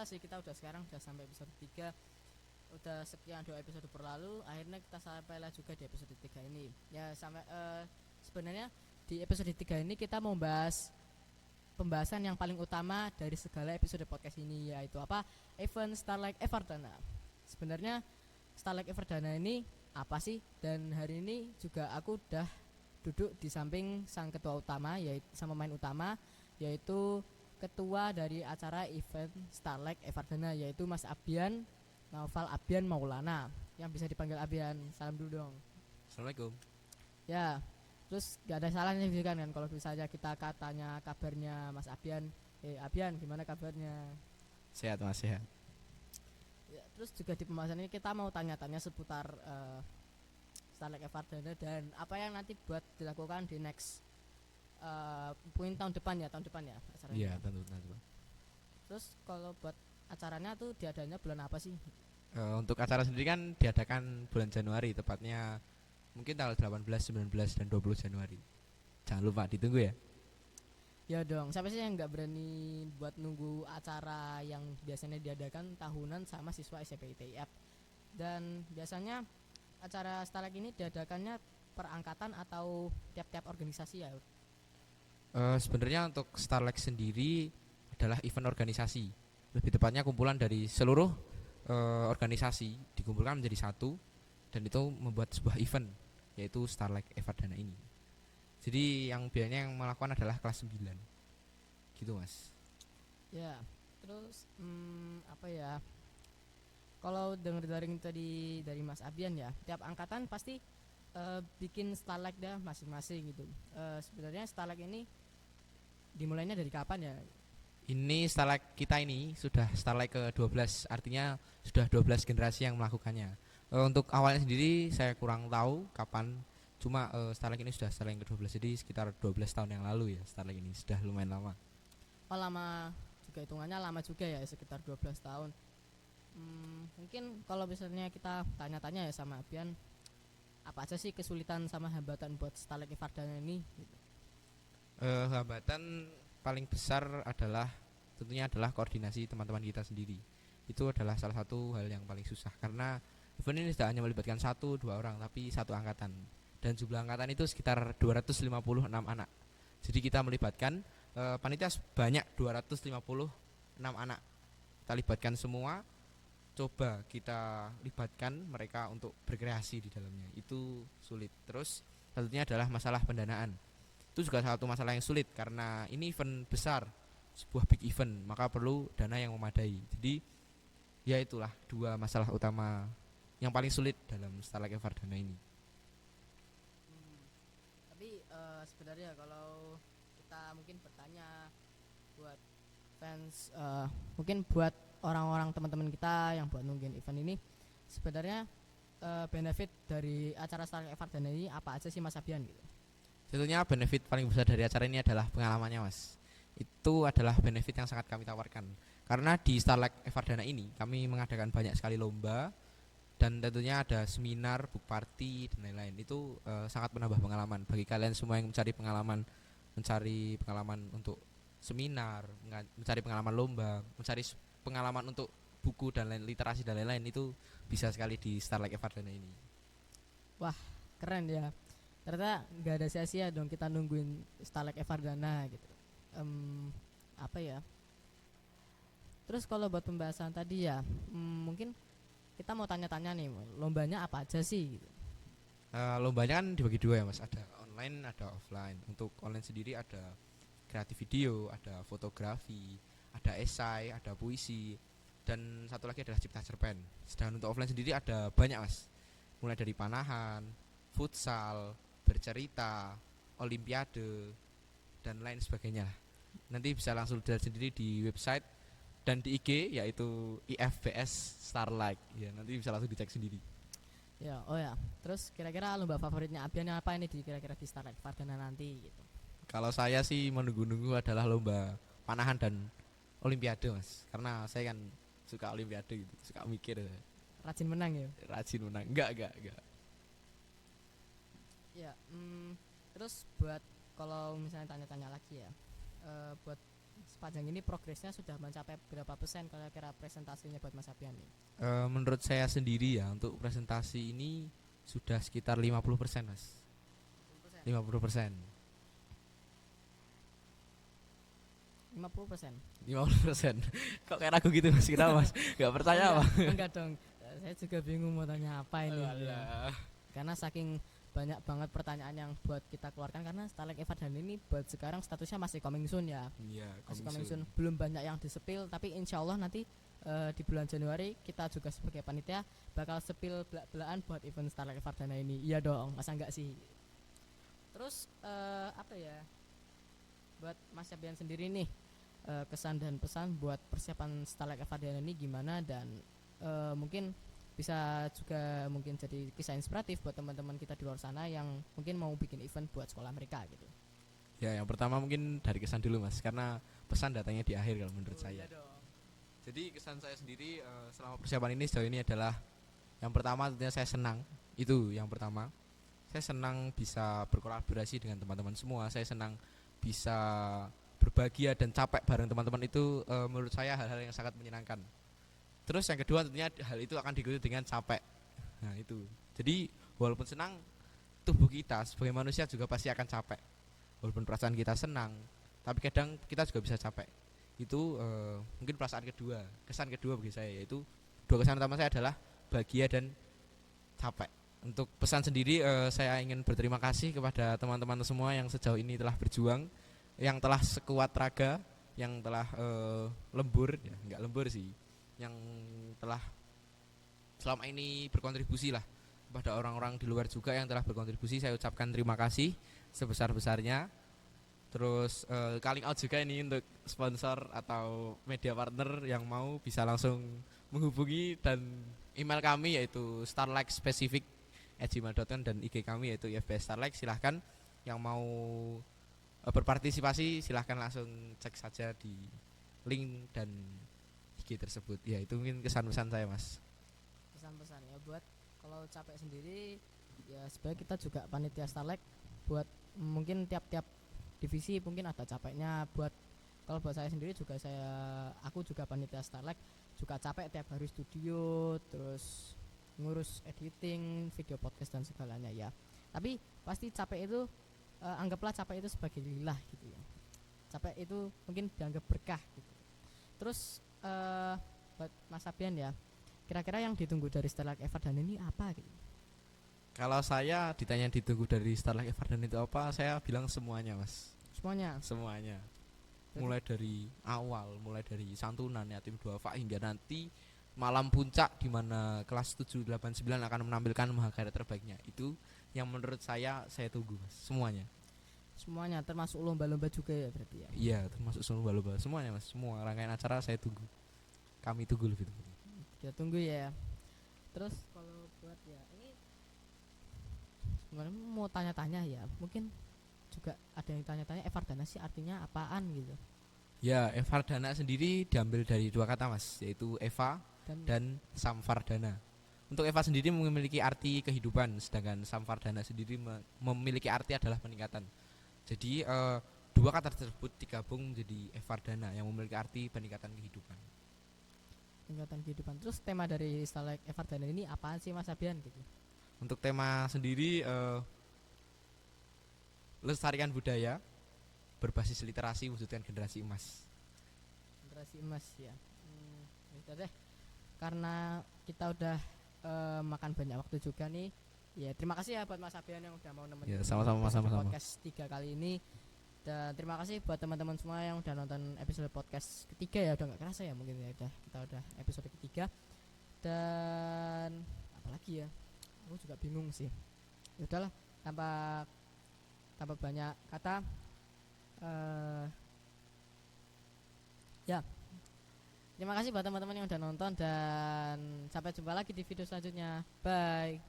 sih kita udah sampai episode 3. Udah sekian 2 episode berlalu, akhirnya kita sampailah juga di episode 3 ini. Ya sampai sebenarnya di episode 3 ini kita mau bahas pembahasan yang paling utama dari segala episode podcast ini, yaitu apa? Event Starlight Everdana. Sebenarnya Starlight Everdana ini apa sih? Dan hari ini juga aku udah duduk di samping sang ketua utama, yaitu sama main utama, yaitu ketua dari acara event Starlight Everdana, yaitu Mas Abian, Naufal Abian Maulana, yang bisa dipanggil Abian. Salam dulu dong. Assalamualaikum. Ya, terus gak ada salahnya juga kan kalau misalnya kita katanya kabarnya Mas Abian. Abian, gimana kabarnya? Sehat Mas, sehat. Ya, terus juga di pembahasan ini kita mau tanya-tanya seputar Starlight Everdana dan apa yang nanti buat dilakukan di next mungkin tahun depan ya acaranya. Iya, tentu. Terus kalau buat acaranya tuh diadanya bulan apa sih? Untuk acara sendiri kan diadakan bulan Januari, tepatnya mungkin tanggal 18, 19 dan 20 Januari. Jangan lupa ditunggu ya. Ya dong, siapa sih yang nggak berani buat nunggu acara yang biasanya diadakan tahunan sama siswa SMP ITIF? Dan biasanya acara Starlight ini diadakannya per angkatan atau tiap-tiap organisasi ya? Sebenarnya untuk Starlight sendiri adalah event organisasi. Lebih tepatnya kumpulan dari seluruh organisasi dikumpulkan menjadi satu dan itu membuat sebuah event, yaitu Starlight Everdana ini. Jadi yang biasanya yang melakukan adalah kelas 9. Gitu Mas. Ya, terus apa ya? Kalau dengar dari Mas Abian ya, tiap angkatan pasti bikin Starlight dah masing-masing gitu. Sebenarnya Starlight ini dimulainya dari kapan ya? Ini Starlight kita ini sudah Starlight ke-12, artinya sudah 12 generasi yang melakukannya. Untuk awalnya sendiri saya kurang tahu kapan, cuma Starlight ini sudah Starlight ke-12, jadi sekitar 12 tahun yang lalu ya Starlight ini, sudah lumayan lama. Oh lama juga, hitungannya lama juga ya, sekitar 12 tahun. Mungkin kalau misalnya kita tanya-tanya ya sama Abian, apa aja sih kesulitan sama hambatan buat Starlight Everdana ini? Gitu. Hambatan paling besar adalah tentunya adalah koordinasi teman-teman kita sendiri. Itu adalah salah satu hal yang paling susah karena event ini tidak hanya melibatkan 1-2 orang tapi satu angkatan, dan jumlah angkatan itu sekitar 256 anak. Jadi kita melibatkan panitia sebanyak 256 anak. Kita libatkan semua, coba kita libatkan mereka untuk berkreasi di dalamnya. Itu sulit. Terus tentunya adalah masalah pendanaan. Itu juga salah satu masalah yang sulit karena ini event besar, sebuah big event, maka perlu dana yang memadai. Jadi ya itulah dua masalah utama yang paling sulit dalam Starlight Everdana ini. Tapi sebenarnya kalau kita mungkin bertanya buat fans, mungkin buat orang-orang teman-teman kita yang buat nungguin event ini, sebenarnya benefit dari acara Starlight Everdana ini apa aja sih Mas Abian gitu? Tentunya benefit paling besar dari acara ini adalah pengalamannya Mas. Itu adalah benefit yang sangat kami tawarkan. Karena di Starlight Everdana ini kami mengadakan banyak sekali lomba dan tentunya ada seminar, book party dan lain-lain. Itu sangat menambah pengalaman bagi kalian semua yang mencari pengalaman untuk seminar, mencari pengalaman lomba, mencari pengalaman untuk buku dan lain literasi dan lain-lain, itu bisa sekali di Starlight Everdana ini. Wah, keren ya. Ternyata nggak ada sia-sia dong kita nungguin Starlight Everdana gitu. Apa ya? Terus kalau buat pembahasan tadi ya, mungkin kita mau tanya-tanya nih, lombanya apa aja sih? Gitu. Lombanya kan dibagi dua ya Mas, ada online, ada offline. Untuk online sendiri ada kreatif video, ada fotografi, ada esai, ada puisi, dan satu lagi adalah cipta cerpen. Sedangkan untuk offline sendiri ada banyak Mas, mulai dari panahan, futsal, bercerita, olimpiade, dan lain sebagainya. Nanti bisa langsung lihat sendiri di website dan di IG, yaitu IFBS Starlight. Ya, nanti bisa langsung dicek sendiri. Ya, oh ya. Terus kira-kira lomba favoritnya Abian apa ini kira-kira di Starlight Everdana nanti gitu? Kalau saya sih menunggu-nunggu adalah lomba panahan dan olimpiade Mas, karena saya kan suka olimpiade gitu, suka mikir. Rajin menang ya? Rajin menang. Enggak. Ya, terus buat kalau misalnya tanya-tanya lagi ya, buat sepanjang ini progresnya sudah mencapai berapa persen kira-kira presentasinya buat Mas Abian nih? Menurut saya sendiri ya untuk presentasi ini sudah sekitar 50% Mas. 50%. 50%. 50%. Kok kayak ragu gitu Mas? Kenapa Mas? Gak percaya apa? Enggak dong. Saya juga bingung mau tanya apa ini. Alah. Karena saking banyak banget pertanyaan yang buat kita keluarkan, karena Starlight Everdana ini buat sekarang statusnya masih coming soon ya. Iya, Masih coming soon. Belum banyak yang disepil, tapi insya Allah nanti di bulan Januari kita juga sebagai panitia bakal sepil belak-belakan buat event Starlight Everdana ini. Iya dong, masa enggak sih? Terus apa ya? Buat Mas Abian sendiri nih, kesan dan pesan buat persiapan Starlight Everdana ini gimana, dan mungkin bisa juga mungkin jadi kisah inspiratif buat teman-teman kita di luar sana yang mungkin mau bikin event buat sekolah mereka gitu. Ya, yang pertama mungkin dari kesan dulu Mas, karena pesan datangnya di akhir kalau menurut saya. Iya dong. Jadi kesan saya sendiri selama persiapan ini sejauh ini adalah yang pertama tentunya saya senang. Itu yang pertama. Saya senang bisa berkolaborasi dengan teman-teman semua. Saya senang bisa berbahagia dan capek bareng teman-teman itu, menurut saya hal-hal yang sangat menyenangkan. Terus yang kedua tentunya hal itu akan diikuti dengan capek. Nah itu. Jadi walaupun senang, tubuh kita sebagai manusia juga pasti akan capek. Walaupun perasaan kita senang, tapi kadang kita juga bisa capek. Itu mungkin perasaan kedua, kesan kedua bagi saya, yaitu dua kesan utama saya adalah bahagia dan capek. Untuk pesan sendiri, saya ingin berterima kasih kepada teman-teman semua yang sejauh ini telah berjuang, yang telah sekuat raga, yang telah lembur, ya enggak lembur sih, yang telah selama ini berkontribusi lah kepada orang-orang di luar juga yang telah berkontribusi. Saya ucapkan terima kasih sebesar-besarnya. Terus calling out juga ini untuk sponsor atau media partner yang mau bisa langsung menghubungi, dan email kami yaitu starlightspecific@gmail.com dan IG kami yaitu IFBS Starlight. Silahkan yang mau berpartisipasi silahkan langsung cek saja di link dan IG tersebut. Ya itu mungkin kesan-pesan saya Mas. Pesan-pesan ya buat kalau capek sendiri ya, sebenarnya kita juga panitia Starlight buat mungkin tiap-tiap divisi mungkin ada capeknya. Kalau buat saya sendiri juga, aku juga panitia Starlight juga capek tiap hari studio, terus ngurus editing video podcast dan segalanya ya. Tapi pasti capek itu, anggaplah capek itu sebagai lillah gitu ya. Capek itu mungkin dianggap berkah gitu. Terus buat Mas Abian ya, kira-kira yang ditunggu dari Starlight Everdana ini apa gitu? Kalau saya ditanya ditunggu dari Starlight Everdana itu apa, saya bilang semuanya Mas. Semuanya. Mulai dari awal, mulai dari santunan yatim duafa hingga nanti malam puncak di mana kelas 7, 8, 9 akan menampilkan mahakarya terbaiknya. Itu yang menurut saya tunggu Mas. Semuanya termasuk lomba-lomba juga ya berarti ya? Iya, termasuk lomba-lomba semuanya Mas. Semua rangkaian acara saya tunggu. Kami tunggu lebih tunggu. Kita tunggu ya. Terus kalau buat ya ini sebenarnya mau tanya-tanya ya, mungkin juga ada yang tanya-tanya Everdana sih artinya apaan gitu. Ya, Everdana sendiri diambil dari dua kata Mas, yaitu Eva dan Samvardana. Untuk Eva sendiri memiliki arti kehidupan, sedangkan Samvardana sendiri memiliki arti adalah peningkatan. Jadi dua kata tersebut digabung menjadi Everdana yang memiliki arti peningkatan kehidupan. Terus tema dari Starlight Everdana ini apaan sih Mas Abian gitu? Untuk tema sendiri lestarikan budaya berbasis literasi, wujudkan generasi emas. Generasi emas ya. Itu deh. Karena kita udah makan banyak waktu juga nih. Ya terima kasih ya buat Mas Abian yang udah mau nemenin. Ya, sama-sama. Podcast 3 kali ini. Dan terima kasih buat teman-teman semua yang udah nonton episode podcast ketiga ya. Udah gak kerasa ya mungkin ya, kita udah episode ketiga. Dan apalagi ya, aku juga bingung sih. Ya udahlah, tanpa banyak kata, ya terima kasih buat teman-teman yang udah nonton, dan sampai jumpa lagi di video selanjutnya. Bye.